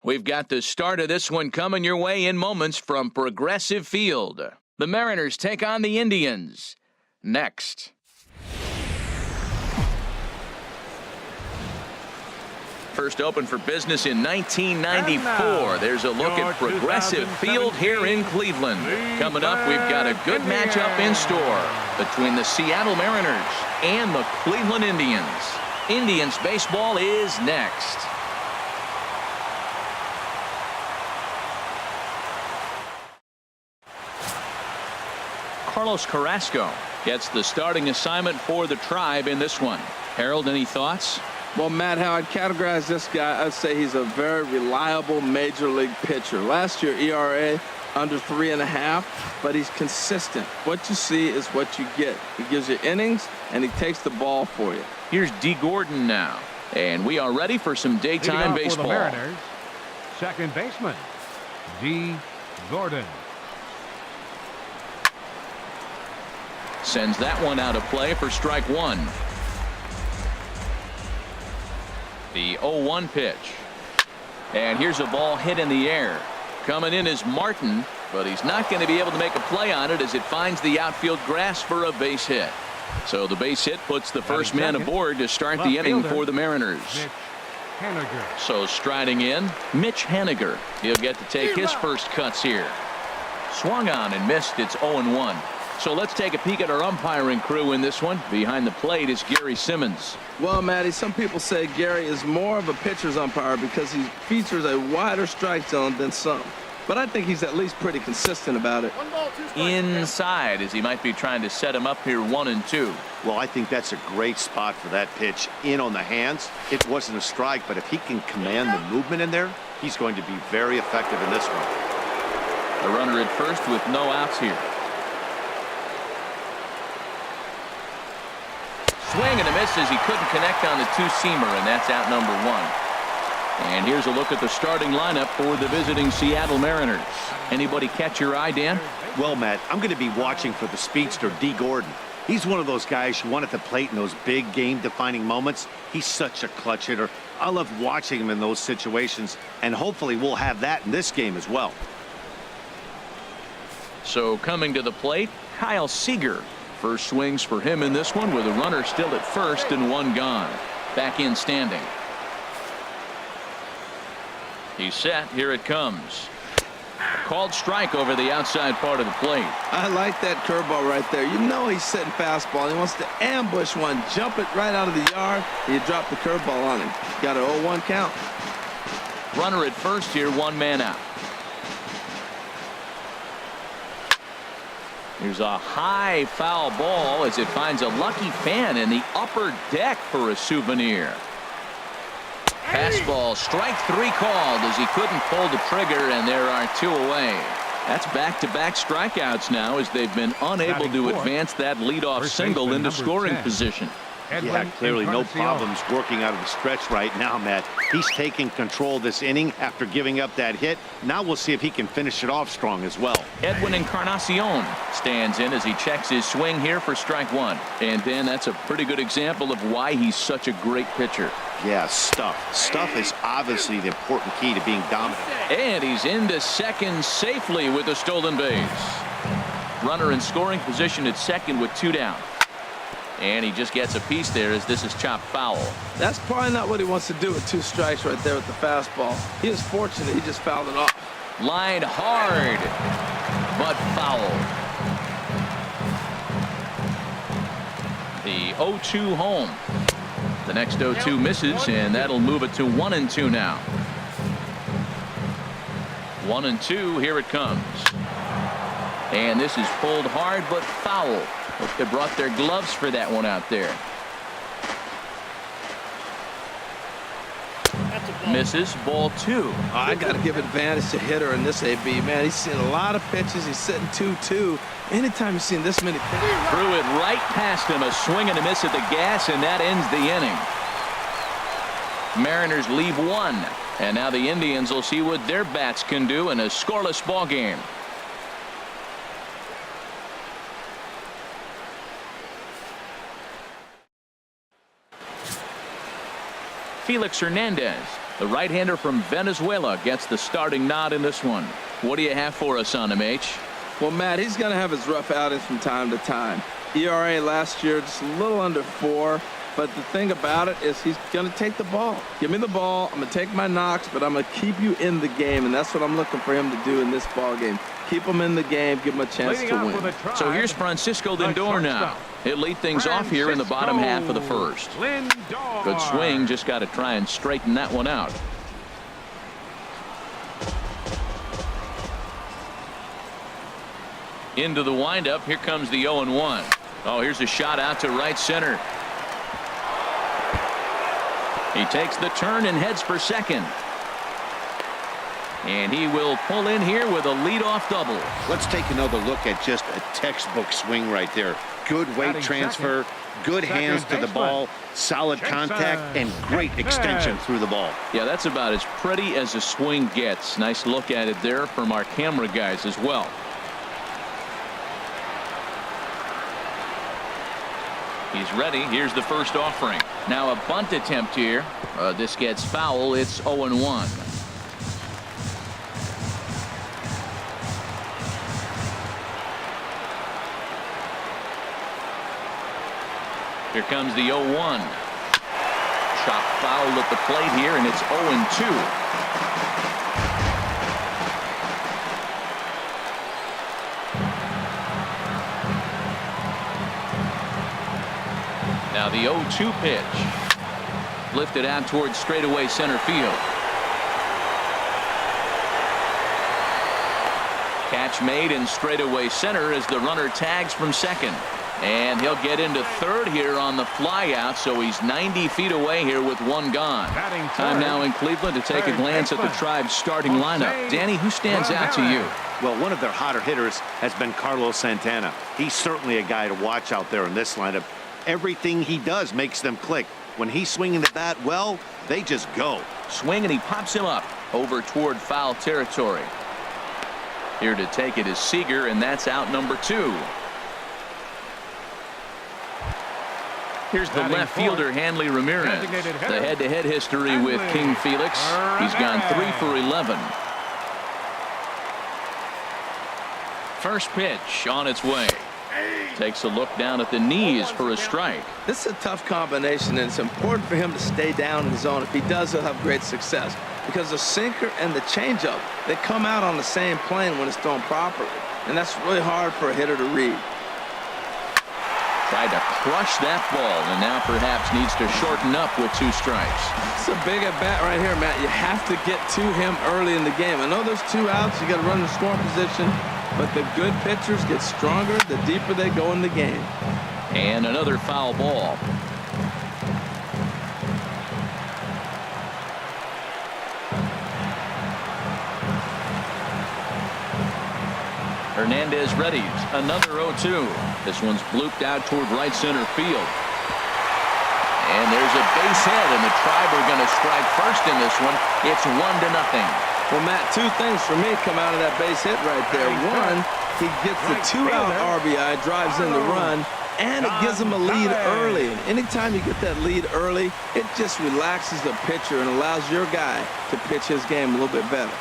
We've got the start of this one coming your way in moments from Progressive Field. The Mariners take on the Indians. Next. First opened for business in 1994. There's a look at Progressive Field here in Cleveland. Coming up, we've got a good matchup in store between the Seattle Mariners and the Cleveland Indians. Indians baseball is next. Carlos Carrasco gets the starting assignment for the Tribe in this one. Harold, any thoughts? Well, Matt, how I'd categorize this guy, I'd say he's a very reliable major league pitcher. Last year, ERA under 3.5, but he's consistent. What you see is what you get. He gives you innings, and he takes the ball for you. Here's D. Gordon now, and we are ready for some daytime baseball. For the Mariners, second baseman, D. Gordon. Sends that one out of play for strike one. The 0-1 pitch. And here's a ball hit in the air. Coming in is Martin, but he's not going to be able to make a play on it as it finds the outfield grass for a base hit. So the base hit puts the first man aboard to start the inning for the Mariners. So striding in, Mitch Haniger. He'll get to take his first cuts here. Swung on and missed. It's 0-1. So let's take a peek at our umpiring crew in this one. Behind the plate is Gary Simmons. Well, Matty, some people say Gary is more of a pitcher's umpire because he features a wider strike zone than some. But I think he's at least pretty consistent about it. Inside, as he might be trying to set him up here 1-2. Well, I think that's a great spot for that pitch. In on the hands. It wasn't a strike, but if he can command the movement in there, he's going to be very effective in this one. A runner at first with no outs here. Swing and a miss as he couldn't connect on the two-seamer, and that's out number one. And here's a look at the starting lineup for the visiting Seattle Mariners. Anybody catch your eye, Dan? Well, Matt, I'm going to be watching for the speedster, D. Gordon. He's one of those guys you want at the plate in those big game-defining moments. He's such a clutch hitter. I love watching him in those situations, and hopefully we'll have that in this game as well. So coming to the plate, Kyle Seager. First swings for him in this one with a runner still at first and one gone. Back in standing. He's set. Here it comes. Called strike over the outside part of the plate. I like that curveball right there. You know he's setting fastball. He wants to ambush one, jump it right out of the yard, and you drop the curveball on him. Got an 0-1 count. Runner at first here, one man out. Here's a high foul ball as it finds a lucky fan in the upper deck for a souvenir. Fastball, strike three called as he couldn't pull the trigger, and there are two away. That's back-to-back strikeouts now as they've been unable to advance that leadoff single into scoring position. Yeah, clearly no problems working out of the stretch right now, Matt. He's taking control of this inning after giving up that hit. Now we'll see if he can finish it off strong as well. Edwin Encarnacion stands in as he checks his swing here for strike one. And Dan, that's a pretty good example of why he's such a great pitcher. Yeah, stuff. Stuff is obviously the important key to being dominant. And he's into second safely with a stolen base. Runner in scoring position at second with two down. And he just gets a piece there as this is chopped foul. That's probably not what he wants to do with two strikes right there with the fastball. He was fortunate he just fouled it off. Lined hard, but foul. The 0-2 home. The next 0-2 misses, and that'll move it to 1-2 now. 1-2, here it comes. And this is pulled hard, but foul. They brought their gloves for that one out there. Misses, ball two. I got to give advantage to hitter in this AB. Man, he's seen a lot of pitches. He's sitting 2-2. Anytime you've seen this many pitches. Threw it right past him. A swing and a miss at the gas, and that ends the inning. Mariners leave one. And now the Indians will see what their bats can do in a scoreless ball game. Felix Hernandez The right-hander from Venezuela gets the starting nod in this one. What do you have for us on him, H? Well, Matt, he's going to have his rough outings from time to time. ERA last year just a little under 4. But the thing about it is he's going to take the ball. Give me the ball. I'm going to take my knocks, but I'm going to keep you in the game, and that's what I'm looking for him to do in this ball game. Keep him in the game, give him a chance to win. So here's Francisco Lindor now. He'll lead things off here in the bottom half of the first. Good swing, just got to try and straighten that one out. Into the windup, here comes the 0-1. Oh, here's a shot out to right center. He takes the turn and heads for second. And he will pull in here with a leadoff double. Let's take another look at just a textbook swing right there. Good weight transfer, good hands to the ball, solid contact, and great extension through the ball. Yeah, that's about as pretty as a swing gets. Nice look at it there from our camera guys as well. He's ready. Here's the first offering. Now a bunt attempt here. This gets foul. It's 0-1. Here comes the 0-1. Chop foul at the plate here, and it's 0-2. Now the 0-2 pitch. Lifted out towards straightaway center field. Catch made in straightaway center as the runner tags from second. And he'll get into third here on the flyout, so he's 90 feet away here with one gone. Time now in Cleveland to take a glance at the Tribe's starting lineup. Danny, who stands out to you? Well, one of their hotter hitters has been Carlos Santana. He's certainly a guy to watch out there in this lineup. Everything he does makes them click. When he's swinging the bat well, they just go. Swing, and he pops him up over toward foul territory. Here to take it is Seager, and that's out number 2. Here's the left fielder, Hanley Ramirez. The head-to-head history with King Felix. He's gone 3 for 11. First pitch on its way. Takes a look down at the knees for a strike. This is a tough combination, and it's important for him to stay down in the zone. If he does, he'll have great success. Because the sinker and the changeup, they come out on the same plane when it's thrown properly. And that's really hard for a hitter to read. Tried to crush that ball, and now perhaps needs to shorten up with 2 strikes. It's a big at-bat right here, Matt. You have to get to him early in the game. I know there's 2 outs. You got to run the scoring position. But the good pitchers get stronger the deeper they go in the game. And another foul ball. Hernandez readies. Another 0-2. This one's blooped out toward right center field. And there's a base hit, and the Tribe are going to strike first in this one. It's 1-0. Well, Matt, 2 things for me come out of that base hit right there. One, he gets the 2-out RBI, drives in the run, and it gives him a lead early. And anytime you get that lead early, it just relaxes the pitcher and allows your guy to pitch his game a little bit better.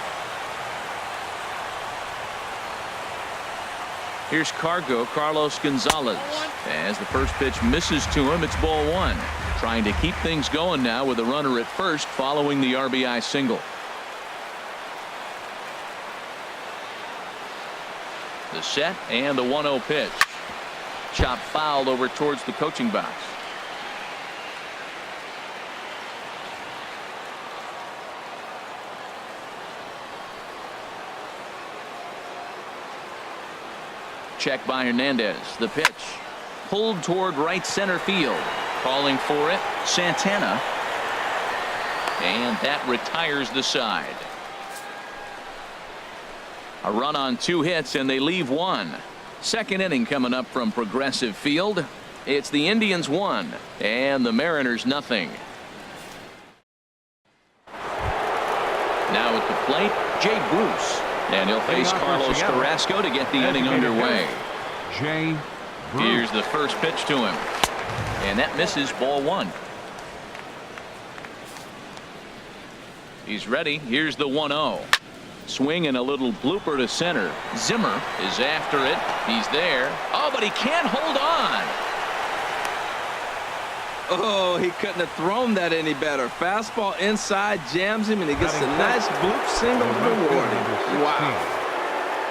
Here's Carlos Gonzalez. As the first pitch misses to him, it's ball 1. Trying to keep things going now with a runner at first following the RBI single. The set and the 1-0 pitch. Chop fouled over towards the coaching box. Check by Hernandez. The pitch pulled toward right center field. Calling for it, Santana. And that retires the side. A run on 2 hits, and they leave 1. Second inning coming up from Progressive Field. It's the Indians 1 and the Mariners nothing. Now at the plate, Jay Bruce. And he'll face Carlos Carrasco to get the inning underway. Here's the first pitch to him. And that misses, ball 1. He's ready. Here's the 1-0. Swing and a little blooper to center. Zimmer is after it. He's there. Oh, but he can't hold on. Oh, he couldn't have thrown that any better. Fastball inside, jams him, and he gets a nice bloop single rewarding. Wow.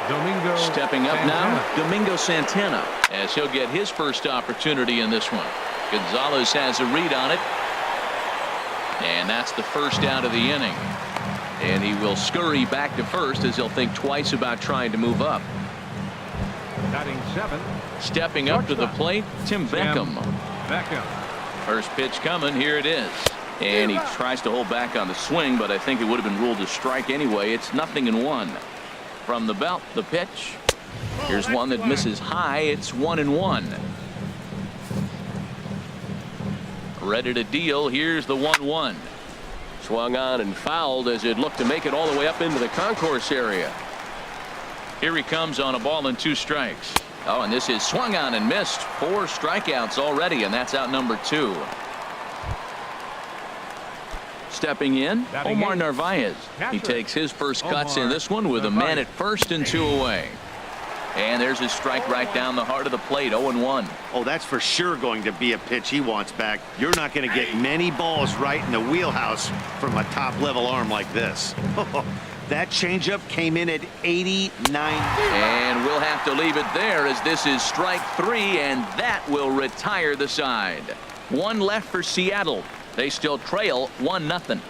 Domingo Stepping up Santana. now, Domingo Santana, as he'll get his first opportunity in this one. Gonzalez has a read on it. And that's the first out of the inning. And he will scurry back to first as he'll think twice about trying to move up. Batting 7. Stepping up to the plate, Tim Beckham. Beckham. First pitch coming. Here it is. And he tries to hold back on the swing, but I think it would have been ruled a strike anyway. It's 0-1. From the belt, the pitch. Here's one that misses high. It's 1-1. Ready to deal. Here's the 1-1. Swung on and fouled as it looked to make it all the way up into the concourse area. Here he comes on a ball and 2 strikes. Oh, and this is swung on and missed. 4 strikeouts already, and that's out number 2. Stepping in, Omar Narvaez. He takes his first cuts in this one with a man at first and 2 away. And there's his strike right down the heart of the plate. 0-1. Oh, that's for sure going to be a pitch he wants back. You're not going to get many balls right in the wheelhouse from a top-level arm like this. That changeup came in at 89. And we'll have to leave it there as this is strike 3, and that will retire the side. 1 left for Seattle. They still trail 1-0.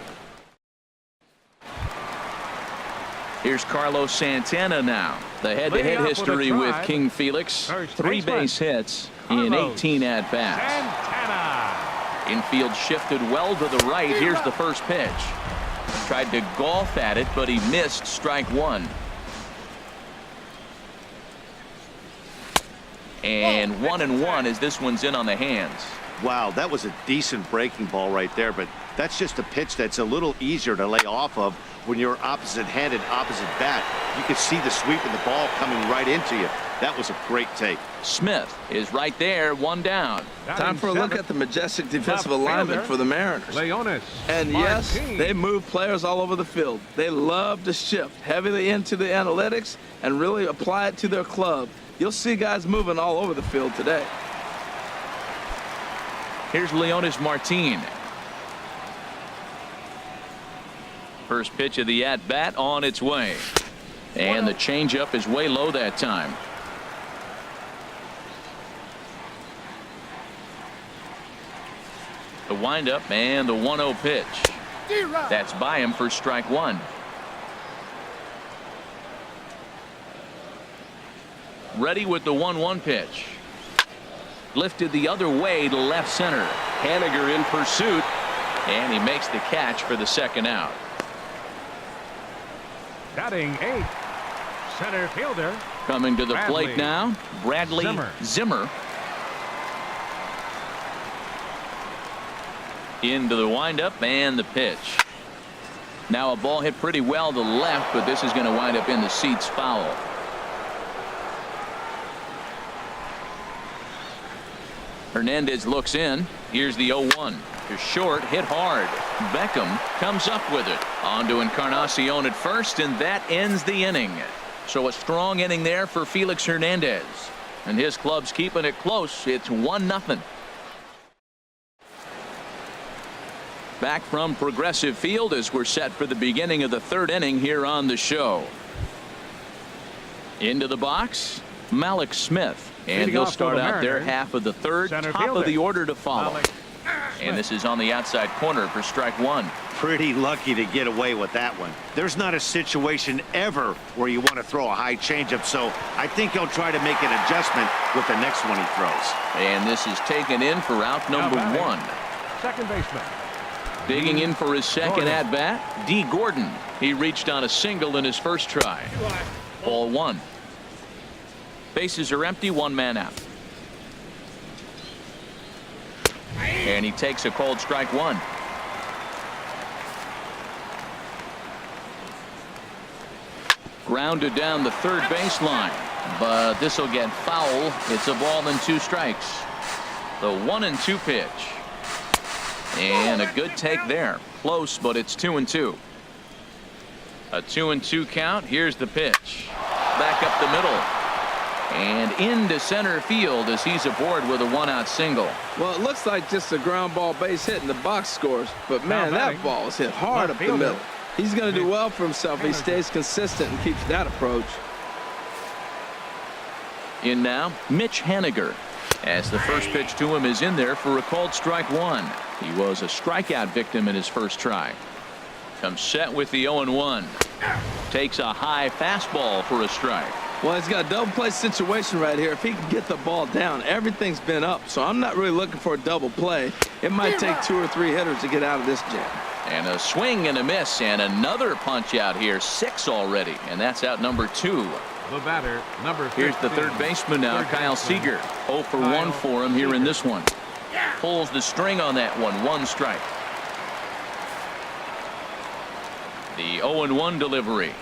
Here's Carlos Santana now. The head-to-head history with King Felix. 3 base hits in 18 at-bats. Infield shifted well to the right. Here's the first pitch. Tried to golf at it, but he missed strike 1. And 1-1 as this one's in on the hands. Wow, that was a decent breaking ball right there, but that's just a pitch that's a little easier to lay off of when you're opposite-handed, opposite bat. You could see the sweep of the ball coming right into you. That was a great take. Smith is right there, 1 down. Time for a look at the majestic defensive alignment for the Mariners. And yes, they move players all over the field. They love to shift heavily into the analytics and really apply it to their club. You'll see guys moving all over the field today. Here's Leonis Martin. First pitch of the at-bat on its way. And the changeup is way low that time. The windup and the 1-0 pitch. That's by him for strike 1. Ready with the 1-1 pitch. Lifted the other way to left center. Haniger in pursuit, and he makes the catch for the second out. Batting 8. Center fielder. Coming to the plate now, Bradley Zimmer. Into the windup and the pitch. Now a ball hit pretty well to left, but this is going to wind up in the seats foul. Hernandez looks in. Here's the 0-1. To short, hit hard. Beckham comes up with it. On to Encarnacion at first, and that ends the inning. So a strong inning there for Felix Hernandez. And his club's keeping it close. It's 1-0. Back from Progressive Field as we're set for the beginning of the 3rd inning here on the show. Into the box, Malik Smith. And he'll start out their half of the 3rd, top of the order to follow. And this is on the outside corner for strike 1. Pretty lucky to get away with that one. There's not a situation ever where you want to throw a high changeup, so I think he'll try to make an adjustment with the next one he throws. And this is taken in for out number 1. Second baseman. Digging in for his second at-bat, D. Gordon. He reached on a single in his first try. Ball 1. Bases are empty, 1 man out. And he takes a cold strike 1. Grounded down the 3rd baseline, but this will get foul. It's a ball and 2 strikes. The 1-2 pitch. And a good take there. Close, but it's 2-2. A 2-2 count. Here's the pitch. Back up the middle. And into center field as he's aboard with a 1-out single. Well, it looks like just a ground ball base hit and the box scores. But, man, that ball is hit hard up the middle. He's going to do well for himself if he stays consistent and keeps that approach. In now, Mitch Haniger. As the first pitch to him is in there for a called strike one. He was a strikeout victim in his first try. Comes set with the 0-1. Takes a high fastball for a strike. Well, he's got a double play situation right here. If he can get the ball down, everything's been up. So I'm not really looking for a double play. It might take 2 or 3 hitters to get out of this jam. And a swing and a miss and another punch out here. 6 already. And that's out number 2. The batter, number 15. Here's the third baseman now, Kyle Seager. 0 for 1 for him here in this one. Pulls the string on that one. 1 strike. The 0-1 delivery.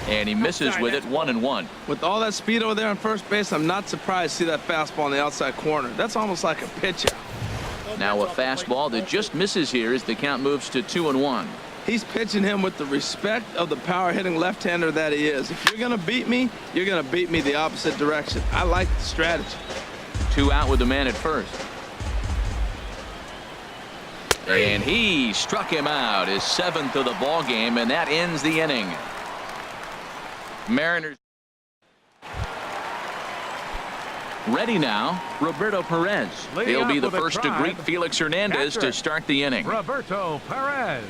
And he misses with it. 1-1. With all that speed over there on first base, I'm not surprised to see that fastball in the outside corner. That's almost like a pitch out. Now a fastball that just misses here as the count moves to 2-1. He's pitching him with the respect of the power-hitting left-hander that he is. If you're going to beat me, you're going to beat me the opposite direction. I like the strategy. 2 out with the man at first. And he struck him out, his 7th of the ball game, and that ends the inning. Mariners ready now. Roberto Perez. He'll be the first to greet Felix Hernandez to start the inning. Roberto Perez.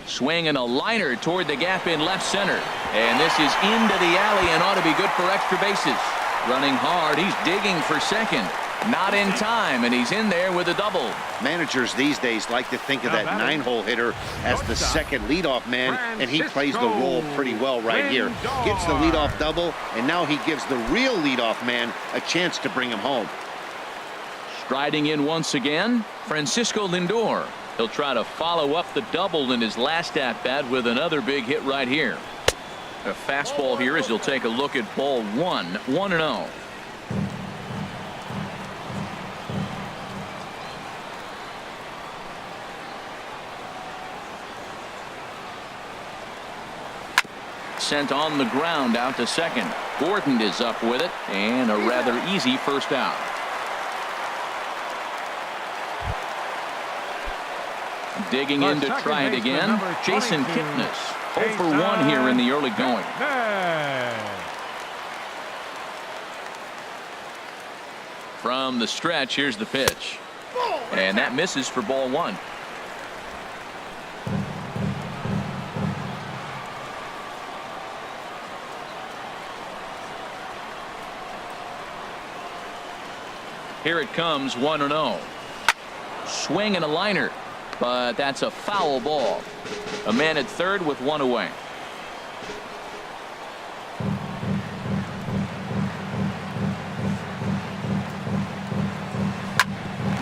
Swing and a liner toward the gap in left center. And this is into the alley and ought to be good for extra bases. Running hard. He's digging for second. Not in time, and he's in there with a double. Managers these days like to think of that 9-hole hitter as the second leadoff man, and he plays the role pretty well right here. Gets the leadoff double, and now he gives the real leadoff man a chance to bring him home. Striding in once again, Francisco Lindor. He'll try to follow up the double in his last at-bat with another big hit right here. A fastball here as he'll take a look at ball 1, 1-0. Sent on the ground out to second. Gordon is up with it, and a rather easy first out. Digging in to try it again. Jason Kipnis. 0 for 1 here in the early going. From the stretch, here's the pitch. And that misses for ball 1. Here it comes, 1-0. Swing and a liner, but that's a foul ball. A man at third with 1 away.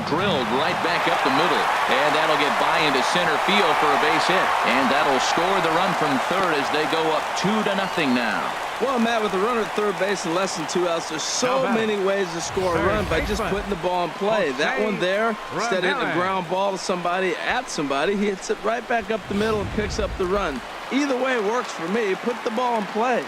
Drilled right back up the middle, and that'll get by into center field for a base hit, and that'll score the run from third as they go up 2-0 now. Well, Matt, with a runner at third base and less than 2 outs, there's so many ways to score a run by just putting the ball in play. That one there, instead of hitting a ground ball to somebody, he hits it right back up the middle and picks up the run. Either way works for me. Put the ball in play.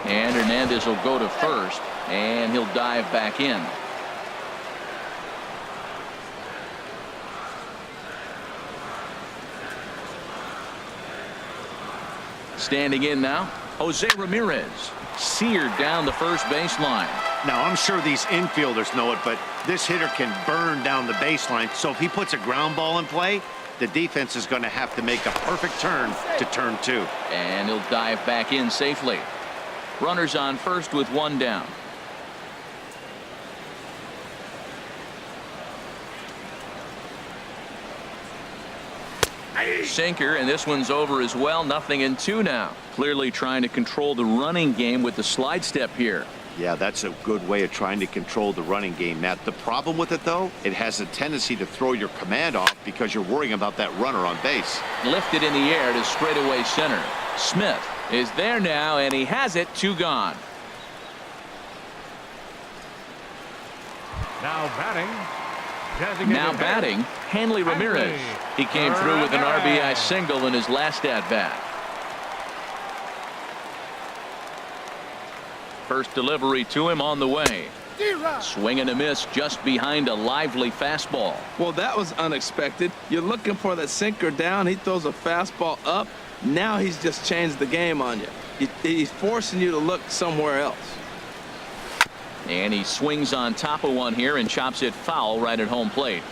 And Hernandez will go to first, and he'll dive back in. Standing in now, Jose Ramirez. Seared down the first baseline. Now, I'm sure these infielders know it, but this hitter can burn down the baseline. So if he puts a ground ball in play, the defense is going to have to make a perfect turn to turn 2. And he'll dive back in safely. Runners on first with 1 down. Sinker, and this one's over as well. 0-2 now. Clearly trying to control the running game with the slide step here. Yeah, that's a good way of trying to control the running game, Matt. The problem with it, though, it has a tendency to throw your command off because you're worrying about that runner on base. Lifted in the air to straightaway center. Smith is there now, and he has it. 2 gone. Now batting, Designated Now hitter, batting, Hanley Ramirez. Hanley He came through with an Ramirez. RBI single in his last at-bat. First delivery to him on the way. Swing and a miss just behind a lively fastball. Well, that was unexpected. You're looking for that sinker down. He throws a fastball up. Now he's just changed the game on you. He's forcing you to look somewhere else. And he swings on top of one here and chops it foul right at home plate.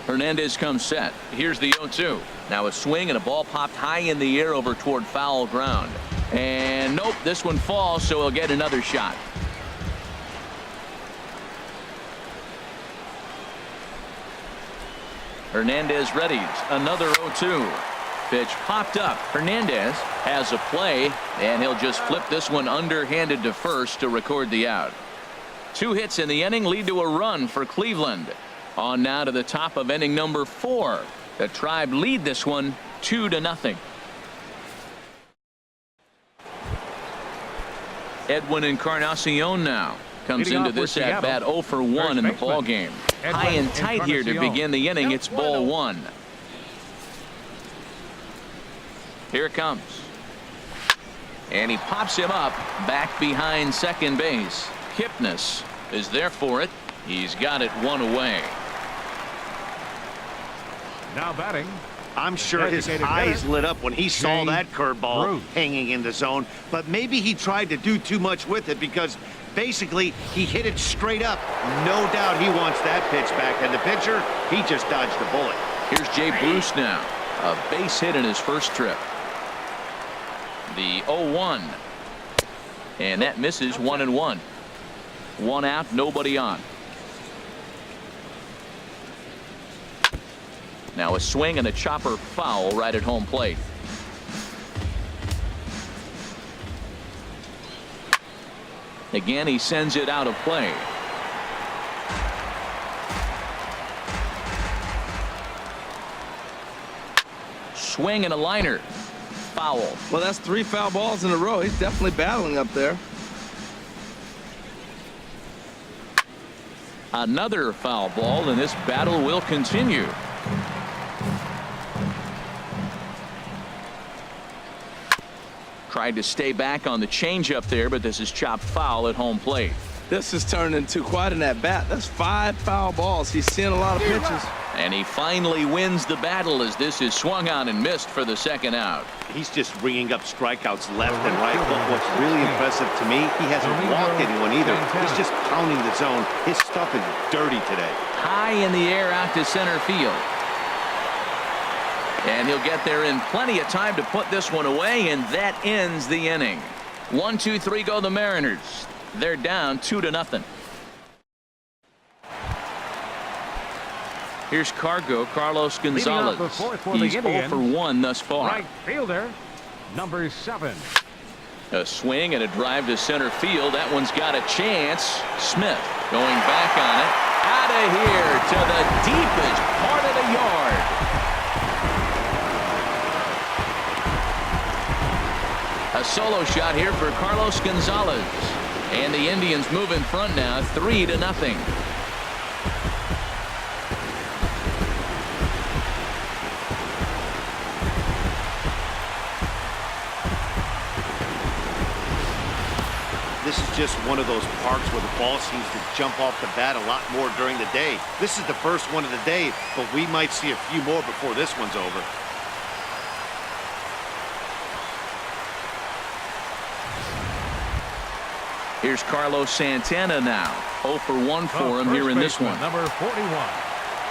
Hernandez comes set. Here's the 0-2. Now a swing and a ball popped high in the air over toward foul ground. And nope, this one falls, so he'll get another shot. Hernandez readies another 0-2. Pitch popped up. Hernandez has a play, and he'll just flip this one underhanded to first to record the out. 2 hits in the inning lead to a run for Cleveland. On now to the top of inning number 4. The Tribe lead this one 2-0. Edwin Encarnacion now comes Leading into off for this at bat 0 for 1 in the ball game. High and tight here to begin the inning. It's ball 1. Here it comes. And he pops him up back behind second base. Kipnis is there for it. He's got it 1 away. Now batting, I'm sure his Designated eyes hitter, lit up when he saw J. that curveball Bruce. hanging in the zone, but maybe he tried to do too much with it because basically he hit it straight up. No doubt he wants that pitch back, and the pitcher, he just dodged a bullet. Here's Jay Bruce now. A base hit in his first trip. The 0-1. And that misses 1-1. 1 out, nobody on. Now a swing and a chopper foul right at home plate. Again, he sends it out of play. Swing and a liner. Foul. Well, that's 3 foul balls in a row. He's definitely battling up there. Another foul ball, and this battle will continue. Tried to stay back on the changeup there, but this is chopped foul at home plate. This has turned into quite an at-bat. That's 5 foul balls. He's seeing a lot of pitches. And he finally wins the battle as this is swung on and missed for the second out. He's just ringing up strikeouts left and right. But what's really impressive to me, he hasn't walked anyone either. He's just pounding the zone. His stuff is dirty today. High in the air out to center field. And he'll get there in plenty of time to put this one away, and that ends the inning. 1, 2, 3 go the Mariners. They're down 2-0. Here's Carlos Gonzalez. the fourth for the He's 0 Indians. for 1 thus far. right fielder, number 7. A swing and a drive to center field. That one's got a chance. Smith going back on it. Out of here to the deepest part of the yard. A solo shot here for Carlos Gonzalez. And the Indians move in front now 3-0. This is just one of those parks where the ball seems to jump off the bat a lot more during the day. This is the first one of the day, but we might see a few more before this one's over. Here's Carlos Santana now. 0 for 1 for him here in this one. Number 41,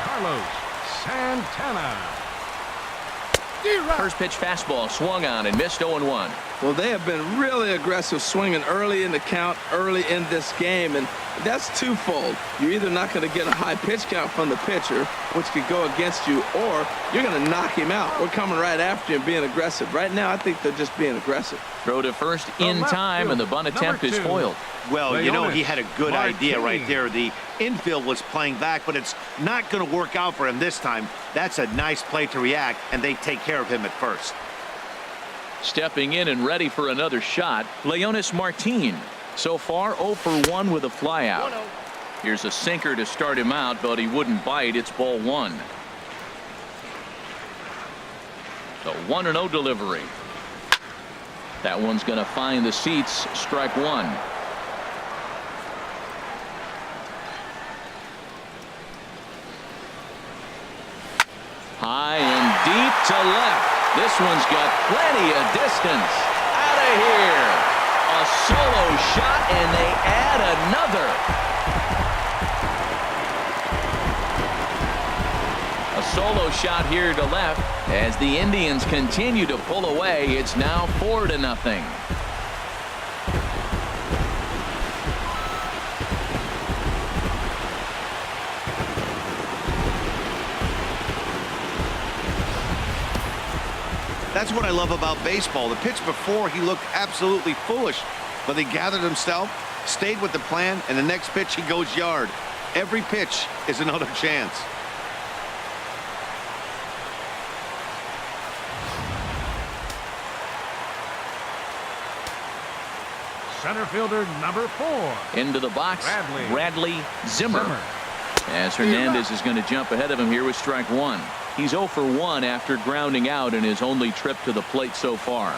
Carlos Santana. First pitch fastball swung on and missed 0-1. Well, they have been really aggressive swinging early in the count, early in this game, and that's twofold. You're either not going to get a high pitch count from the pitcher, which could go against you, or you're going to knock him out. We're coming right after you and being aggressive. Right now, I think they're just being aggressive. Throw to first in time, and the bunt attempt is foiled. Well, you know, he had a good Martinez. idea right there. The infield was playing back, but it's not going to work out for him this time. That's a nice play to react, and they take care of him at first. Stepping in and ready for another shot, Leonis Martin. So far 0 for 1 with a flyout. Here's a sinker to start him out, but he wouldn't bite. It's ball 1. The 1-0 delivery. That one's going to find the seats. Strike 1. High and deep to left. This one's got plenty of distance. Out of here. A solo shot, and they add another. A solo shot here to left as the Indians continue to pull away. It's now 4-0. That's what I love about baseball. The pitch before, he looked absolutely foolish, but he gathered himself, stayed with the plan, and the next pitch he goes yard. Every pitch is another chance. Center fielder number 4. Into the box, Bradley Zimmer. As Hey, Hernandez is going to jump ahead of him here with strike 1. He's 0 for 1 after grounding out in his only trip to the plate so far.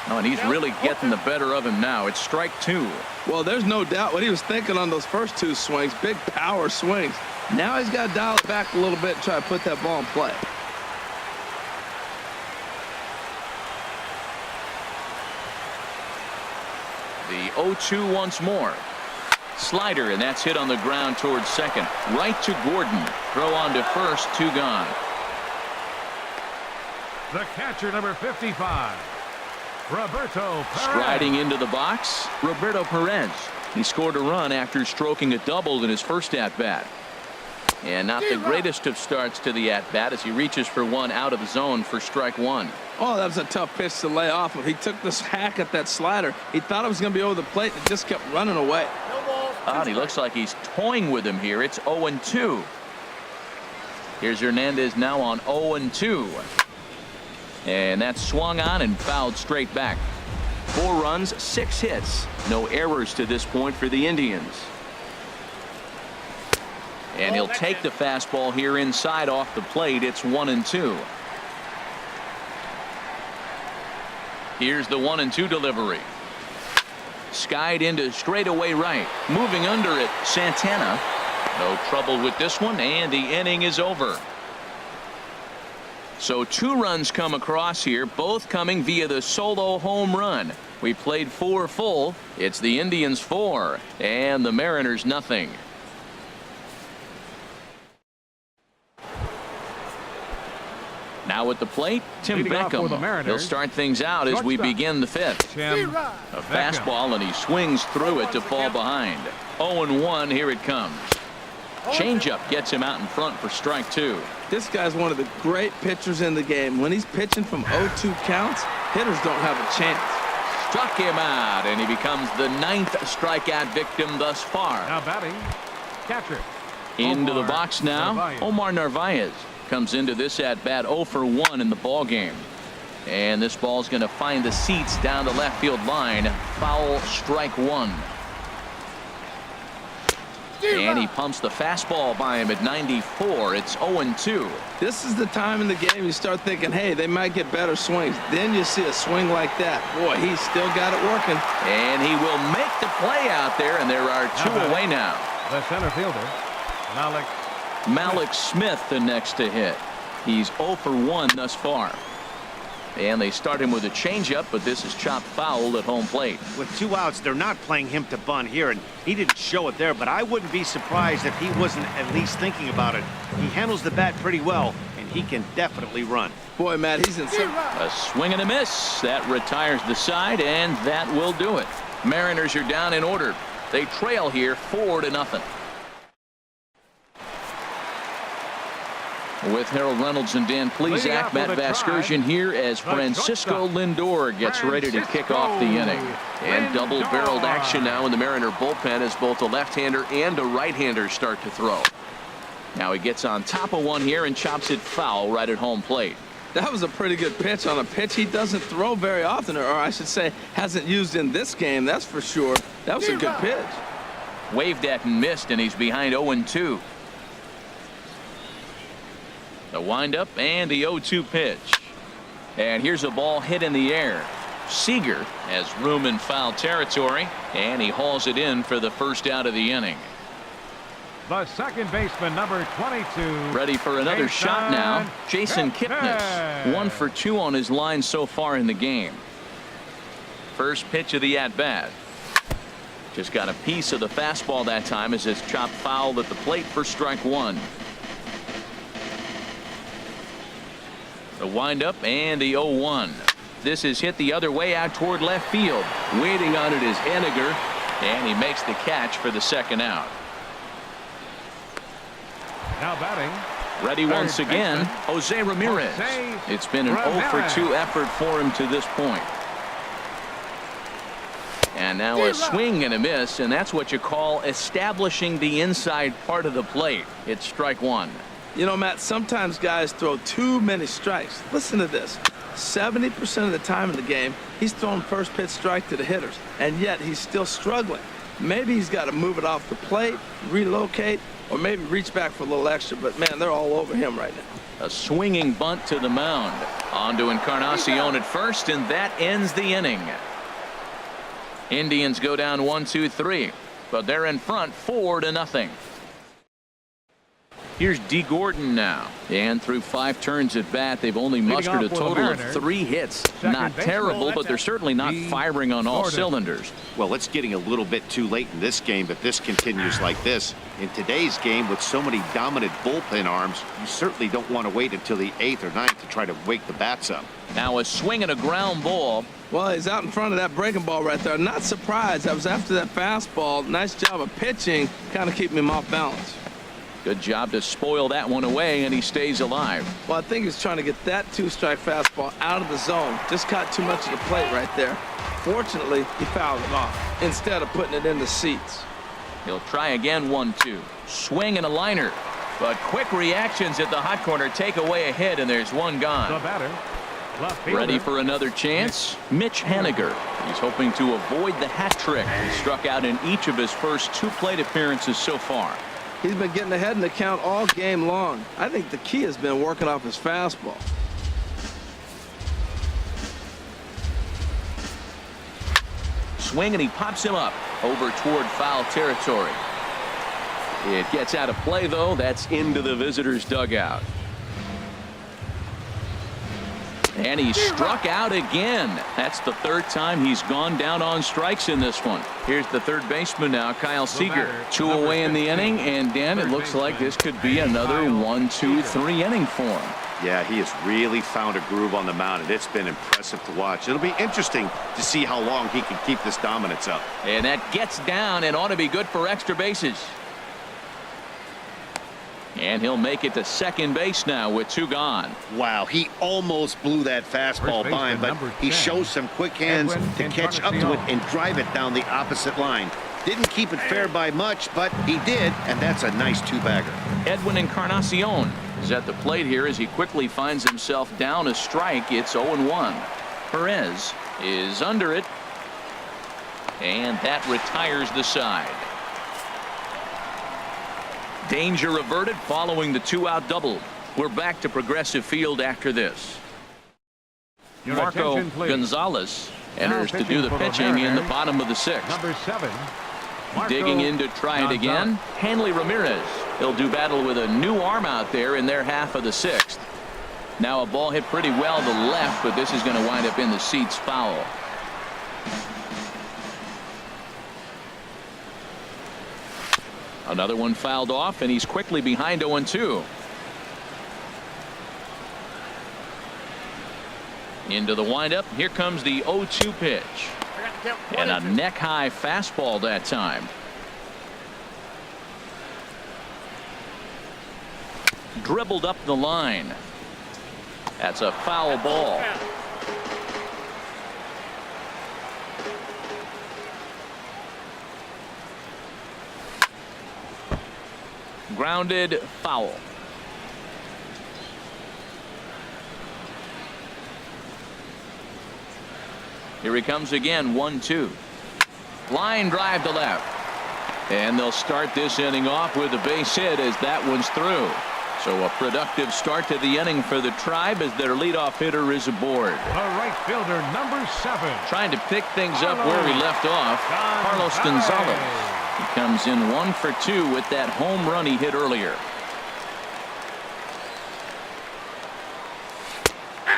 Oh, and he's really getting the better of him now. It's strike 2. Well, there's no doubt what he was thinking on those first 2 swings. Big power swings. Now he's got to dial it back a little bit and try to put that ball in play. The 0-2 once more. Slider, and that's hit on the ground towards second. Right to Gordon. Throw on to first. 2 gone. The catcher number 55. Roberto Perez. Striding into the box, Roberto Perez. He scored a run after stroking a double in his first at-bat. And not the greatest of starts to the at-bat as he reaches for one out of the zone for strike 1. Oh, that was a tough pitch to lay off of. He took this hack at that slider. He thought it was going to be over the plate and just kept running away. And he looks like he's toying with him here. It's 0-2. Here's Hernandez now on 0-2. And that's swung on and fouled straight back. 4 runs, 6 hits. No errors to this point for the Indians. And he'll take the fastball here inside off the plate. It's 1-2. Here's the 1-2 delivery. Skied into straightaway right. Moving under it, Santana. No trouble with this one, and the inning is over. So 2 runs come across here, both coming via the solo home run. We played 4 full. It's the Indians 4 and the Mariners nothing. Now at the plate, Tim Leading off for the Beckham. Mariners, He'll start things out as we shortstop. begin the 5th. Tim A Beckham. fastball, and he swings through it to fall behind. 0-1, here it comes. Changeup gets him out in front for strike 2. This guy's one of the great pitchers in the game. When he's pitching from 0-2 counts, hitters don't have a chance. Struck him out, and he becomes the 9th strikeout victim thus far. Now batting, catcher. Into the Omar box now, Narvaez. Omar Narvaez comes into this at-bat 0 for 1 in the ball game. And this ball's going to find the seats down the left field line. Foul, strike 1. And he pumps the fastball by him at 94. It's 0-2. This is the time in the game you start thinking, hey, they might get better swings. Then you see a swing like that. Boy, he's still got it working. And he will make the play out there, and there are 2 away now. The center fielder, Malik Smith the next to hit. He's 0 for 1 thus far. And they start him with a changeup, but this is chopped foul at home plate. With 2 outs, they're not playing him to bunt here, and he didn't show it there, but I wouldn't be surprised if he wasn't at least thinking about it. He handles the bat pretty well, and he can definitely run. Boy, Matt, he's in some... A swing and a miss. That retires the side, and that will do it. Mariners are down in order. They trail here 4-0. With Harold Reynolds and Dan Plesac, Matt Vasgersian here as Francisco Lindor gets ready to kick off the inning. And double-barreled action now in the Mariner bullpen as both a left-hander and a right-hander start to throw. Now he gets on top of one here and chops it foul right at home plate. That was a pretty good pitch on a pitch he doesn't throw very often, or I should say hasn't used in this game, that's for sure. That was a good pitch. Waved at and missed, and he's behind 0-2. The windup and the 0-2 pitch. And here's a ball hit in the air. Seager has room in foul territory, and he hauls it in for the first out of the inning. The second baseman, number 22. Ready for another shot now. Jason Kipnis, 1 for 2 on his line so far in the game. First pitch of the at-bat. Just got a piece of the fastball that time as it's chopped foul at the plate for strike 1. The windup and the 0-1. This is hit the other way out toward left field. Waiting on it is Henniger, and he makes the catch for the second out. Now batting. Ready once again, Jose Ramirez. It's been an 0 for 2 effort for him to this point. And now a swing and a miss, and that's what you call establishing the inside part of the plate. It's strike 1. You know, Matt, sometimes guys throw too many strikes. Listen to this. 70% of the time in the game, he's throwing first pitch strike to the hitters, and yet he's still struggling. Maybe he's got to move it off the plate, relocate, or maybe reach back for a little extra, but man, they're all over him right now. A swinging bunt to the mound. On to Encarnacion at first, and that ends the inning. Indians go down 1-2-3, but they're in front 4-0. Here's D. Gordon now, and through 5 turns at bat, they've only mustered a total of 3 hits. Not terrible, but they're certainly not firing on all cylinders. Well, it's getting a little bit too late in this game, but this continues like this. In today's game, with so many dominant bullpen arms, you certainly don't want to wait until the 8th or 9th to try to wake the bats up. Now a swing and a ground ball. Well, he's out in front of that breaking ball right there. Not surprised. I was after that fastball. Nice job of pitching, kind of keeping him off balance. Good job to spoil that one away, and he stays alive. Well, I think he was trying to get that 2-strike fastball out of the zone. Just caught too much of the plate right there. Fortunately, he fouled it off instead of putting it in the seats. He'll try again. 1-2. Swing and a liner. But quick reactions at the hot corner take away a hit, and there's one gone. The batter, left fielder. Ready for another chance? Mitch Henniger. He's hoping to avoid the hat trick. He struck out in each of his first 2 plate appearances so far. He's been getting ahead in the count all game long. I think the key has been working off his fastball. Swing, and he pops him up over toward foul territory. It gets out of play, though. That's into the visitor's dugout. And he struck out again. That's the 3rd time he's gone down on strikes in this one. Here's the third baseman now, Kyle Seager. 2 away in the inning, and Dan, it looks like this could be another 1-2-3 inning for him. Yeah, he has really found a groove on the mound, and it's been impressive to watch. It'll be interesting to see how long he can keep this dominance up. And that gets down and ought to be good for extra bases. And he'll make it to second base now with 2 gone. Wow, he almost blew that fastball by him, but he shows some quick hands to catch up to it and drive it down the opposite line. Didn't keep it fair by much, but he did, and that's a nice 2-bagger. Edwin Encarnacion is at the plate here as he quickly finds himself down a strike. It's 0-1. Perez is under it, and that retires the side. Danger averted following the 2-out double. We're back to Progressive Field after this. Your Marco attention, please. Gonzalez enters Now to do the pitching for the pitching in the Mariners, bottom of the 6th. Number 7. Marco Digging in to try it again. Gonzalez. Hanley Ramirez. He'll do battle with a new arm out there in their half of the 6th. Now a ball hit pretty well to left, but this is going to wind up in the seats foul. Another one fouled off, and he's quickly behind 0-2. Into the windup. Here comes the 0-2 pitch. And a neck-high fastball that time. Dribbled up the line. That's a foul ball. Grounded, foul. Here he comes again, 1-2. Line drive to left. And they'll start this inning off with a base hit as that one's through. So a productive start to the inning for the Tribe as their leadoff hitter is aboard. The right fielder, number 7. Trying to pick things up where he left off, Carlos Gonzalez. He comes in 1 for 2 with that home run he hit earlier.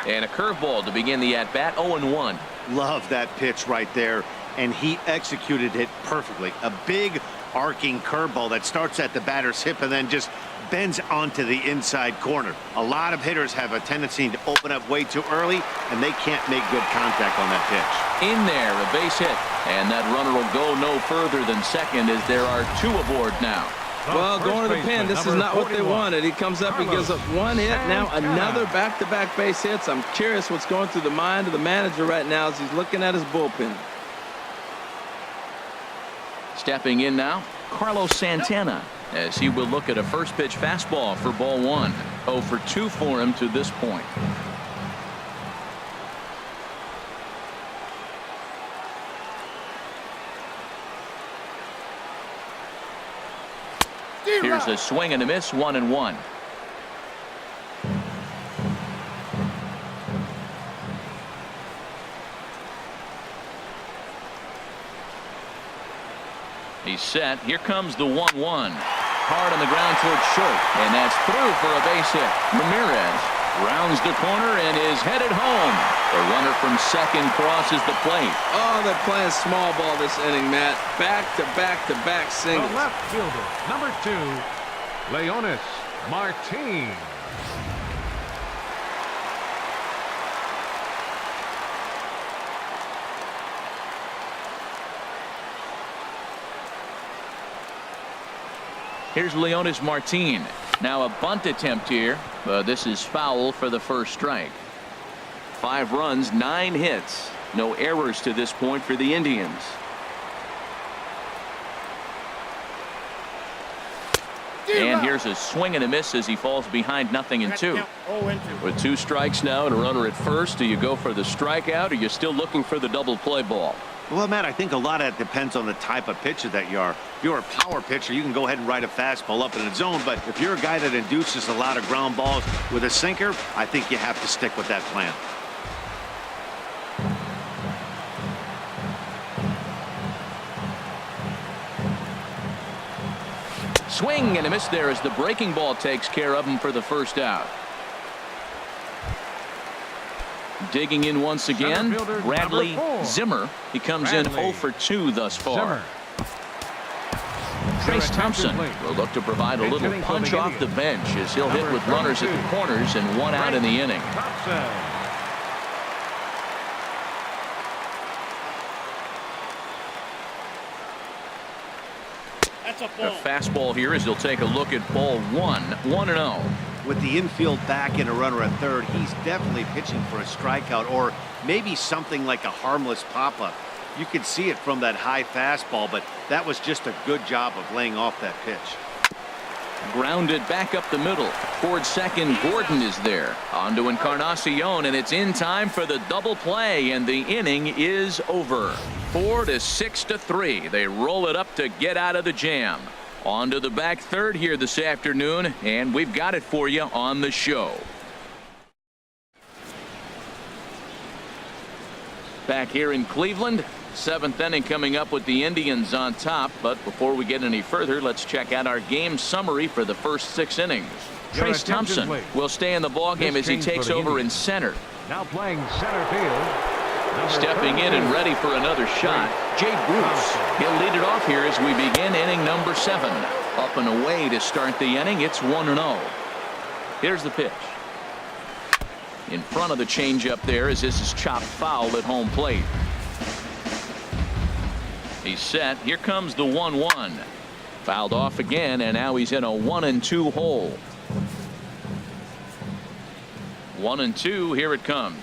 And a curveball to begin the at-bat, 0-1. Love that pitch right there, and he executed it perfectly. A big arcing curveball that starts at the batter's hip and then just bends onto the inside corner. A lot of hitters have a tendency to open up way too early, and they can't make good contact on that pitch. In there, a base hit, and that runner will go no further than second as there are 2 aboard now. Well, going to the pin, this is not what they wanted. He comes up, he gives up 1 hit, now another back-to-back base hits. I'm curious what's going through the mind of the manager right now as he's looking at his bullpen. Stepping in now, Carlos Santana, as he will look at a first pitch fastball for ball 1. 0 for 2 for him to this point. Here's a swing and a miss, 1-1. He's set. Here comes the 1-1. Hard on the ground towards short, and that's through for a base hit. Ramirez rounds the corner and is headed home. The runner from second crosses the plate. Oh, they're playing small ball this inning, Matt. Back-to-back-to-back singles. The left fielder, number 2, Leonis Martin. Here's Leonis Martin. Now a bunt attempt here. This is foul for the first strike. 5 runs, 9 hits. No errors to this point for the Indians. And here's a swing and a miss as he falls behind 0-2. With 2 strikes now and a runner at first, do you go for the strikeout or are you still looking for the double play ball? Well, Matt, I think a lot of that depends on the type of pitcher that you are. If you're a power pitcher, you can go ahead and ride a fastball up in the zone. But if you're a guy that induces a lot of ground balls with a sinker, I think you have to stick with that plan. Swing and a miss there as the breaking ball takes care of him for the first out. Digging in once again, Bradley Zimmer. He comes in 0 for 2 thus far. Trace Thompson will look to provide a little punch off the bench as he'll hit with runners at the corners and 1 out in the inning. A fastball here as he'll take a look at ball 1. 1-0. With the infield back and a runner at third, he's definitely pitching for a strikeout or maybe something like a harmless pop-up. You could see it from that high fastball, but that was just a good job of laying off that pitch. Grounded back up the middle. Towards second, Gordon is there. On to Encarnacion, and it's in time for the double play, and the inning is over. 4-6-3. They roll it up to get out of the jam. On to the back third here this afternoon, and we've got it for you on the show. Back here in Cleveland, 7th inning coming up with the Indians on top. But before we get any further, let's check out our game summary for the first 6 innings. Trace Thompson will stay in the ballgame as he takes over in center. Now playing center field. Stepping in and ready for another shot, Jay Bruce. He'll lead it off here as we begin inning number 7. Up and away to start the inning. It's 1-0. Here's the pitch. In front of the changeup there as this is chopped foul at home plate. He's set. Here comes the 1-1. Fouled off again, and now he's in a 1-2 hole. 1-2. Here it comes.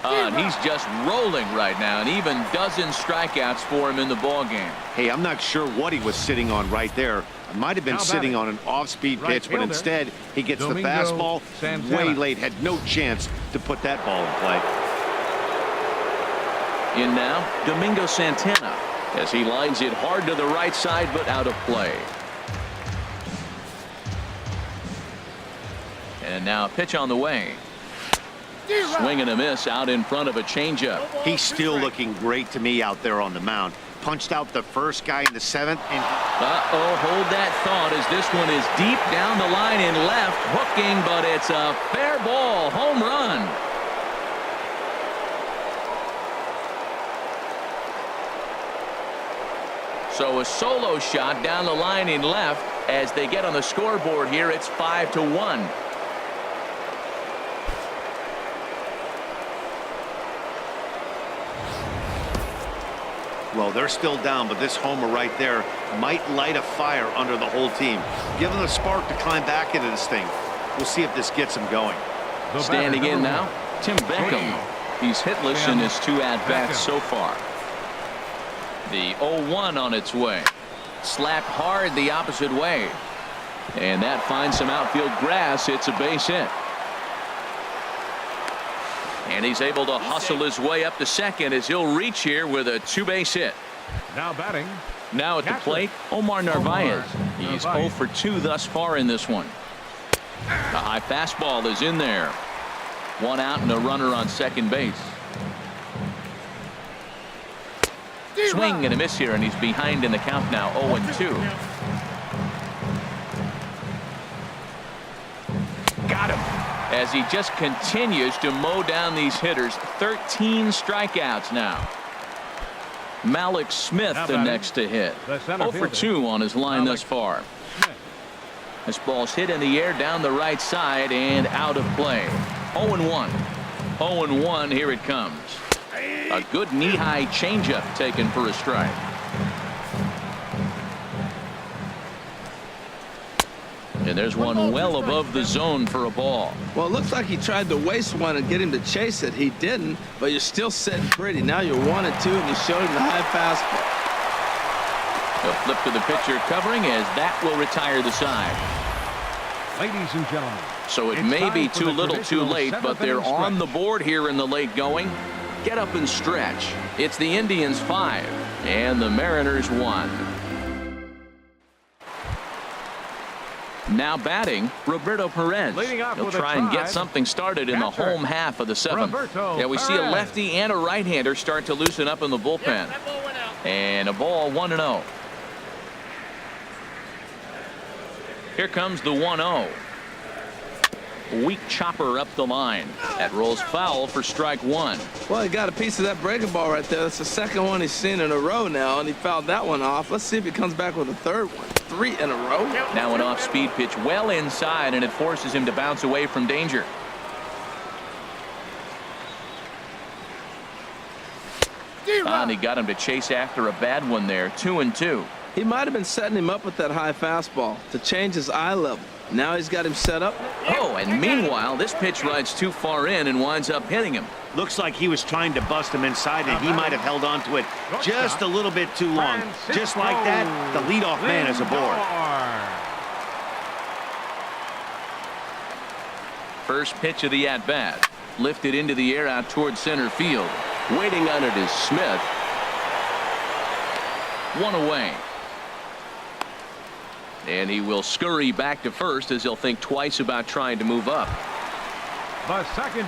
And he's just rolling right now, and even dozen strikeouts for him in the ballgame. Hey, I'm not sure what he was sitting on right there. It might have been sitting on an off-speed pitch, but instead he gets the fastball way late. Had no chance to put that ball in play. In now, Domingo Santana, as he lines it hard to the right side, but out of play. And now a pitch on the way. Swing and a miss out in front of a changeup. He's still looking great to me out there on the mound. Punched out the first guy in the 7th. And hold that thought, as this one is deep down the line in left, hooking, but it's a fair ball. Home run. So a solo shot down the line in left. As they get on the scoreboard here, it's 5-1. well, they're still down, but this homer right there might light a fire under the whole team. Give them a spark to climb back into this thing. We'll see if this gets them going. Standing in now, Tim Beckham. He's hitless in his 2 at-bats so far. The 0-1 on its way. Slapped hard the opposite way. And that finds some outfield grass. It's a base hit. And he's able to hustle his way up to second as he'll reach here with a 2-base hit. Now batting. Now at the plate, Omar Narvaez. He's 0 for 2 thus far in this one. The high fastball is in there. 1 out and a runner on second base. Swing and a miss here, and he's behind in the count now, 0-2. Got him. As he just continues to mow down these hitters. 13 strikeouts now. Malik Smith the next to hit. 0 for 2 on his line thus far. This ball's hit in the air down the right side and out of play. 0-1. 0-1, here it comes. A good knee-high changeup taken for a strike. And there's one well above the zone for a ball. Well, it looks like he tried to waste one and get him to chase it. He didn't, but you're still sitting pretty. Now you're 1-2, and you showed him the high fastball. A flip to the pitcher covering as that will retire the side. Ladies and gentlemen. So it may be too little too late, but they're on the board here in the late going. Get up and stretch. It's the Indians 5 and the Mariners 1. Now batting, Roberto Perez. He'll try and get something started in the home half of the 7th. Yeah, we see a lefty and a right-hander start to loosen up in the bullpen. And a ball 1-0. Here comes the 1-0. Weak chopper up the line. That rolls foul for strike 1. Well, he got a piece of that breaking ball right there. That's the second one he's seen in a row now, and he fouled that one off. Let's see if he comes back with a third one. 3 in a row. Now an off-speed pitch well inside, and it forces him to bounce away from danger. And he got him to chase after a bad one there. 2-2. He might have been setting him up with that high fastball to change his eye level. Now he's got him set up. Oh, and meanwhile, this pitch rides too far in and winds up hitting him. Looks like he was trying to bust him inside, and he might have held on to it just a little bit too long. Just like that, the leadoff man is aboard. First pitch of the at-bat. Lifted into the air out towards center field. Waiting on it is Smith. 1 away. And he will scurry back to first as he'll think twice about trying to move up.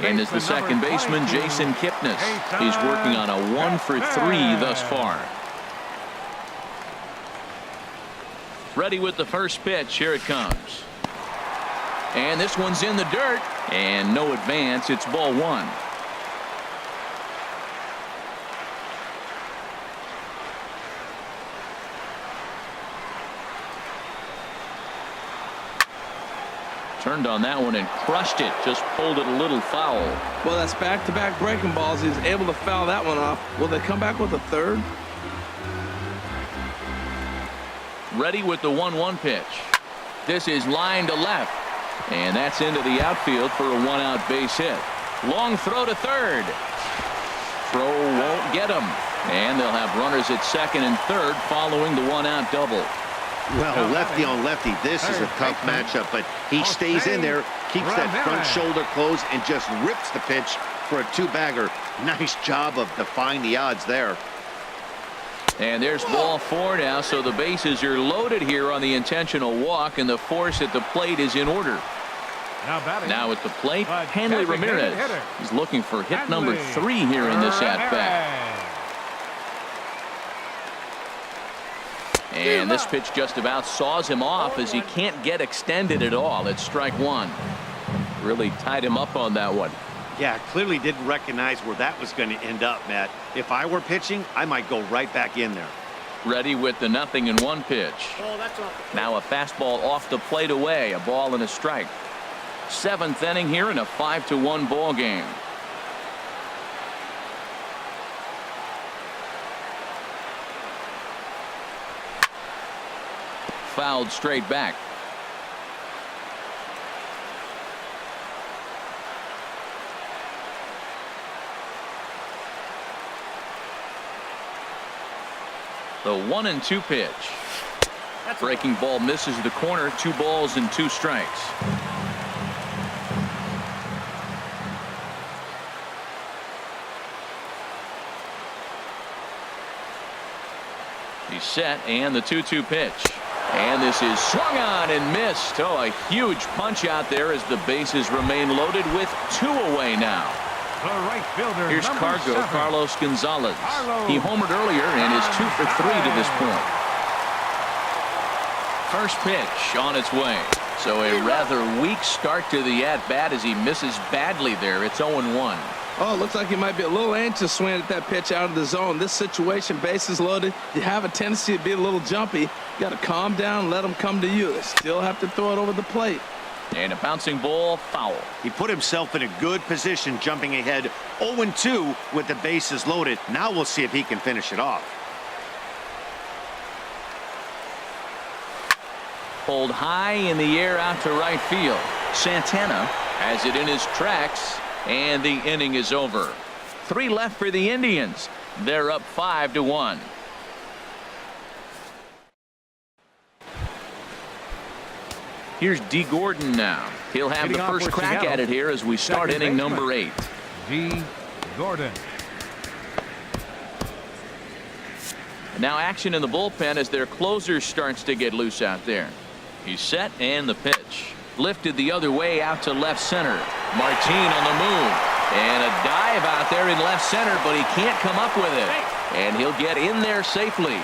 And as the second baseman, Jason Kipnis. He's working on a 1 for 3 thus far. Ready with the first pitch. Here it comes. And this one's in the dirt. And no advance. It's ball 1. Turned on that one and crushed it. Just pulled it a little foul. Well, that's back-to-back breaking balls. He's able to foul that one off. Will they come back with a third? Ready with the 1-1 pitch. This is line to left. And that's into the outfield for a 1-out base hit. Long throw to third. Throw won't get him. And they'll have runners at second and third following the 1-out double. Well, lefty on lefty, this is a tough matchup, but he stays in there, keeps that front shoulder closed, and just rips the pitch for a two-bagger. Nice job of defying the odds there. And there's ball 4 now, so the bases are loaded here on the intentional walk, and the force at the plate is in order. Now at the plate, Hanley Ramirez. He's looking for hit number 3 here in this at-bat. And this pitch just about saws him off as he can't get extended at all. It's strike 1. Really tied him up on that one. Yeah, clearly didn't recognize where that was going to end up, Matt. If I were pitching, I might go right back in there. Ready with the 0-1 pitch. Now a fastball off the plate away. A ball and a strike. 7th inning here in a 5-1 ball game. Fouled straight back. The 1-2 pitch. Breaking ball misses the corner. 2 balls and 2 strikes. He's set, and the 2-2 pitch. And this is swung on and missed. Oh, a huge punch out there as the bases remain loaded with 2 away now. The right fielder, here's Cargo, 7. Carlos Gonzalez. He homered earlier and is 2 for 3 to this point. First pitch on its way. So a rather weak start to the at-bat as he misses badly there. It's 0-1. Oh, looks like he might be a little anxious swinging at that pitch out of the zone. This situation, bases loaded, you have a tendency to be a little jumpy. You got to calm down, let them come to you. They still have to throw it over the plate. And a bouncing ball, foul. He put himself in a good position, jumping ahead 0-2 with the bases loaded. Now we'll see if he can finish it off. Pulled high in the air out to right field. Santana has it in his tracks, and the inning is over. 3 left for the Indians. They're up 5-1. Here's D. Gordon now. He'll have the first crack at it here as we start inning number 8. D. Gordon. Now action in the bullpen as their closer starts to get loose out there. He's set, and the pitch. Lifted the other way out to left center. Martin on the move. And a dive out there in left center, but he can't come up with it. And he'll get in there safely.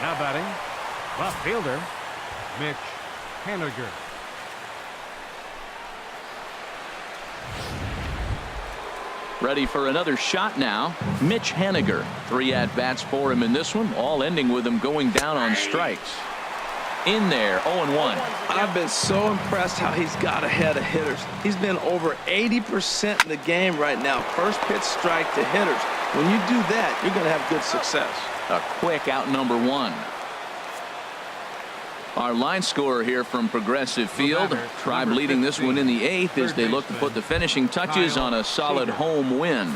Now batting, left fielder, Mitch Haniger. Ready for another shot now. Mitch Haniger. 3 at-bats for him in this one, all ending with him going down on strikes. In there, 0-1. I've been so impressed how he's got ahead of hitters. He's been over 80% in the game right now. First pitch strike to hitters. When you do that, you're going to have good success. A quick out number 1. Our line scorer here from Progressive Field. Tribe leading this one in the 8th as they look to put the finishing touches on a solid home win.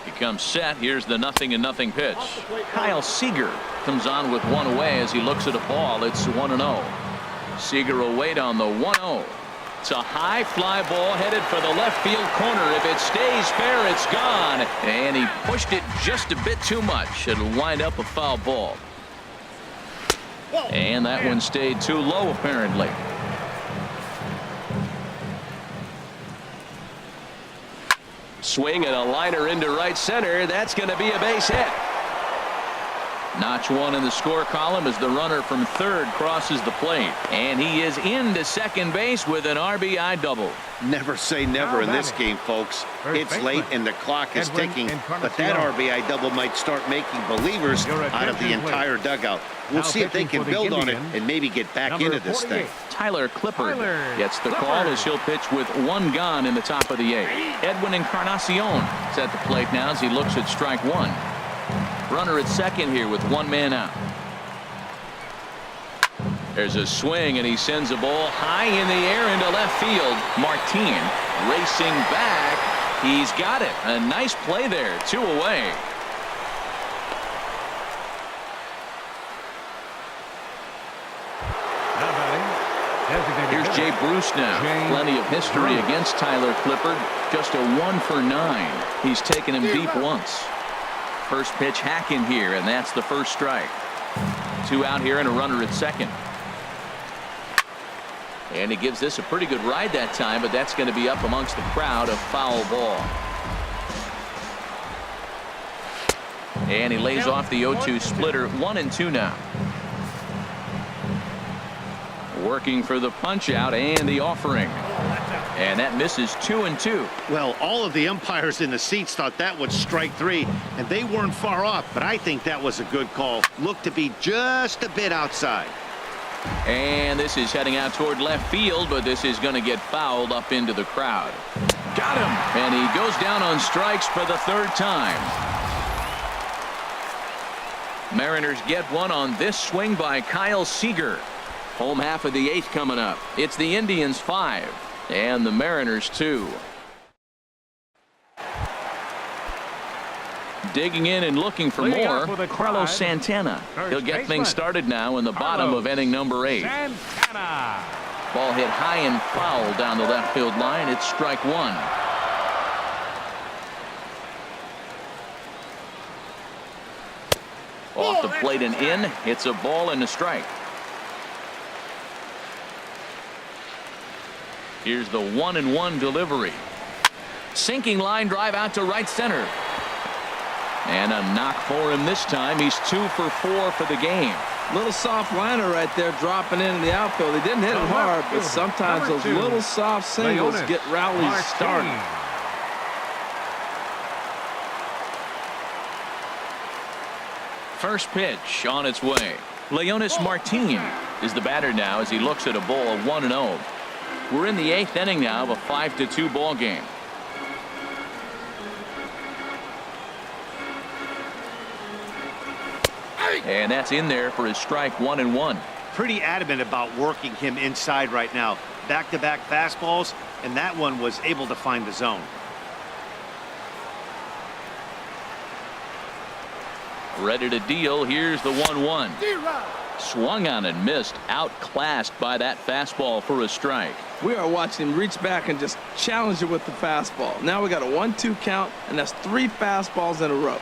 He comes set. Here's the 0-0 pitch. Kyle Seager comes on with 1 away as he looks at a ball. It's 1-0. Seager will wait on the 1-0. It's a high fly ball headed for the left field corner. If it stays fair, it's gone. And he pushed it just a bit too much. It'll wind up a foul ball. And that one stayed too low, apparently. Swing and a liner into right center. That's going to be a base hit. Notch 1 in the score column as the runner from third crosses the plate. And he is into second base with an RBI double. Never say never in this game, folks. It's late and the clock is ticking, but that RBI double might start making believers out of the entire dugout. We'll see if they can build on it and maybe get back into this thing. Tyler Clippard gets the call as he'll pitch with 1 gone in the top of the 8th. Edwin Encarnacion is at the plate now as he looks at strike 1. Runner at second here with 1 man out. There's a swing, and he sends a ball high in the air into left field. Martin racing back. He's got it. A nice play there. 2 away. Now batting, designated Here's Jay Bruce now. Plenty of history against Tyler Clippard. Just a 1 for 9. He's taken him deep once. First pitch hacking here, and that's the first strike. 2 out here and a runner at second. And he gives this a pretty good ride that time, but that's going to be up amongst the crowd. A foul ball. And he lays off the 0-2 splitter. 1-2 now. Working for the punch out and the offering. And that misses 2-2. Well, all of the umpires in the seats thought that would strike 3, and they weren't far off, but I think that was a good call. Looked to be just a bit outside. And this is heading out toward left field, but this is going to get fouled up into the crowd. Got him! And he goes down on strikes for the 3rd time. Mariners get one on this swing by Kyle Seager. Home half of the 8th coming up. It's the Indians 5 and the Mariners 2. Digging in and looking for more, Carlos Santana. He'll get things started now in the bottom of inning number 8. Santana. Ball hit high and foul down the left field line. It's strike 1. Off the plate and in. It's a ball and a strike. Here's the 1-1 delivery. Sinking line drive out to right center. And a knock for him this time. He's 2 for 4 for the game. Little soft liner right there dropping in the outfield. He didn't hit it hard, but sometimes those little soft singles get rallies started. First pitch on its way. Leonis Martin is the batter now as he looks at a ball of 1-0. We're in the 8th inning now of a 5-2 ball game. And that's in there for his strike 1-1. Pretty adamant about working him inside right now. Back-to-back fastballs, and that one was able to find the zone. Ready to deal. Here's the 1-1. Swung on and missed. Outclassed by that fastball for a strike. We are watching him reach back and just challenge it with the fastball. Now we got a 1-2 count, and that's 3 fastballs in a row.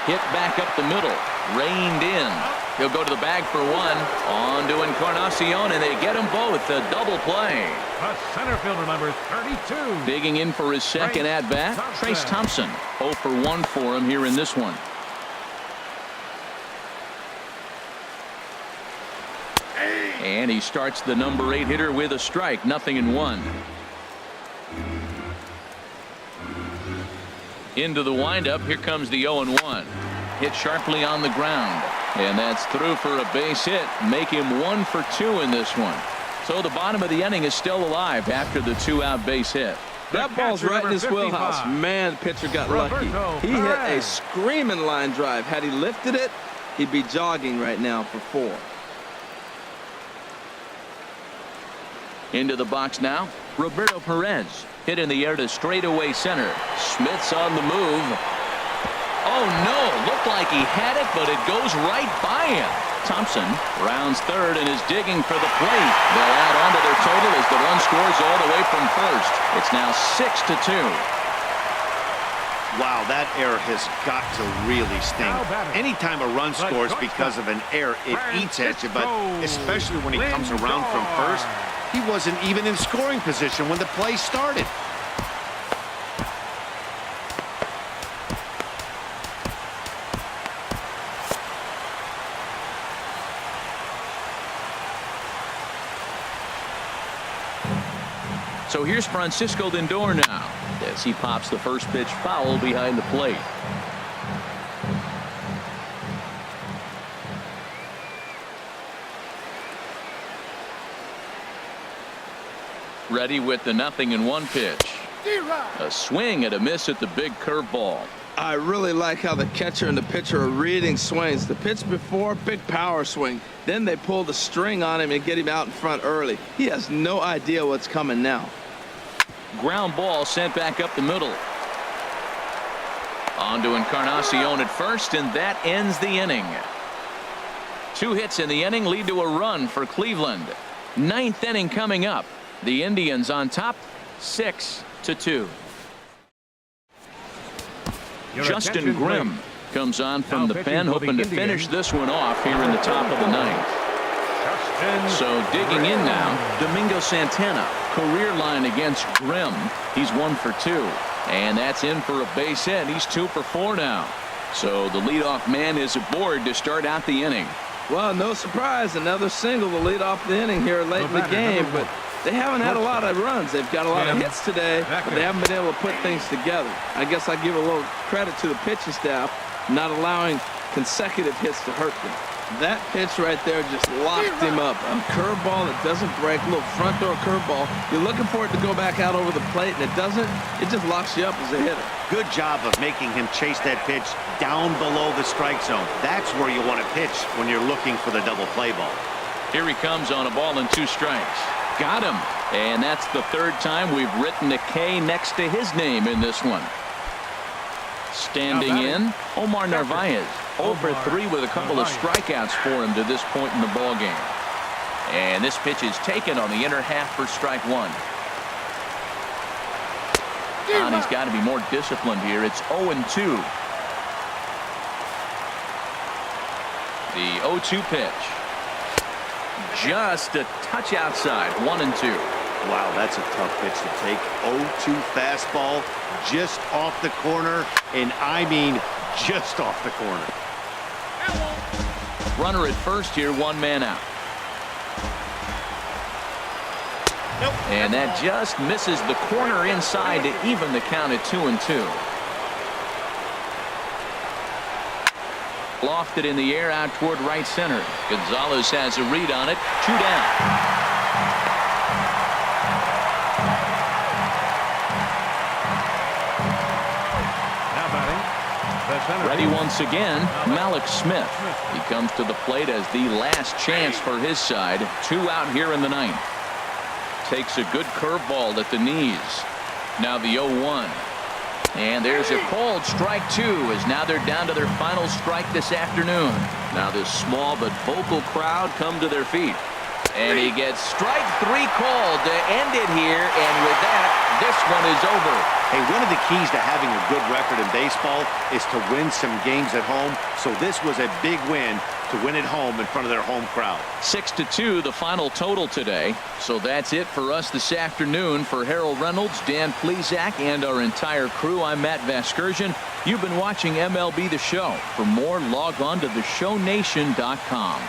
Hit back up the middle. Reined in. He'll go to the bag for 1. On to Encarnacion, and they get them both. A double play. The center fielder, number 32. Digging in for his second at-bat, Trace Thompson. 0 for 1 for him here in this one. And he starts the number 8 hitter with a strike. 0-1. Into the windup. Here comes the 0-1. Hit sharply on the ground. And that's through for a base hit. Make him 1 for 2 in this one. So the bottom of the inning is still alive after the 2-out base hit. That ball's right in his wheelhouse. Man, the pitcher got lucky. He hit a screaming line drive. Had he lifted it, he'd be jogging right now for 4. Into the box now. Roberto Perez hit in the air to straightaway center. Smith's on the move. Oh no, looked like he had it, but it goes right by him. Thompson rounds third and is digging for the plate. They'll add on to their total as the run scores all the way from first. It's now 6-2. Wow, that error has got to really sting. Anytime a run scores because of an error, it eats at you, but especially when he comes around from first, he wasn't even in scoring position when the play started. So here's Francisco Lindor now as he pops the first pitch foul behind the plate. Ready with the 0-1 pitch. A swing and a miss at the big curveball. I really like how the catcher and the pitcher are reading swings. The pitch before, big power swing. Then they pull the string on him and get him out in front early. He has no idea what's coming now. Ground ball sent back up the middle. On to Encarnacion at first, and that ends the inning. 2 hits in the inning lead to a run for Cleveland. Ninth inning coming up. The Indians on top 6-2. Justin Grimm comes on from the pen, hoping to finish this one off here in the top of the ninth. So digging in now, Domingo Santana, career line against Grimm. He's 1 for 2, and that's in for a base hit. He's 2 for 4 now. So the leadoff man is aboard to start out the inning. Well, no surprise, another single to lead off the inning here late in the game, but they haven't had a lot of runs. They've got a lot of hits today, but they haven't been able to put things together. I guess I give a little credit to the pitching staff, not allowing consecutive hits to hurt them. That pitch right there just locked him up. A curveball that doesn't break, a little front door curveball. You're looking for it to go back out over the plate, and it doesn't. It just locks you up as a hitter. Good job of making him chase that pitch down below the strike zone. That's where you want to pitch when you're looking for the double play ball. Here he comes on a ball and 2 strikes. Got him. And that's the 3rd time we've written a K next to his name in this one. Standing in, Omar Narvaez. 0 for 3 with a couple of strikeouts for him to this point in the ball game. And this pitch is taken on the inner half for strike 1. And he's got to be more disciplined here. It's 0-2. The 0-2 pitch. Just a touch outside. 1-2. Wow, that's a tough pitch to take. 0-2 fastball just off the corner, and I mean just off the corner. Runner at first here, 1 man out. And that just misses the corner inside to even the count at 2-2. Lofted in the air out toward right center. Gonzalez has a read on it. 2 down. Ready once again, Malik Smith. He comes to the plate as the last chance for his side. 2 out here in the 9th. Takes a good curveball at the knees. Now the 0-1. And there's a called strike 2 as now they're down to their final strike this afternoon. Now this small but vocal crowd come to their feet. And he gets strike 3 called to end it here. And with that, this one is over. Hey, one of the keys to having a good record in baseball is to win some games at home. So this was a big win to win at home in front of their home crowd. 6-2 the final total today. So that's it for us this afternoon. For Harold Reynolds, Dan Plesac, and our entire crew, I'm Matt Vasgersian. You've been watching MLB The Show. For more, log on to theshownation.com.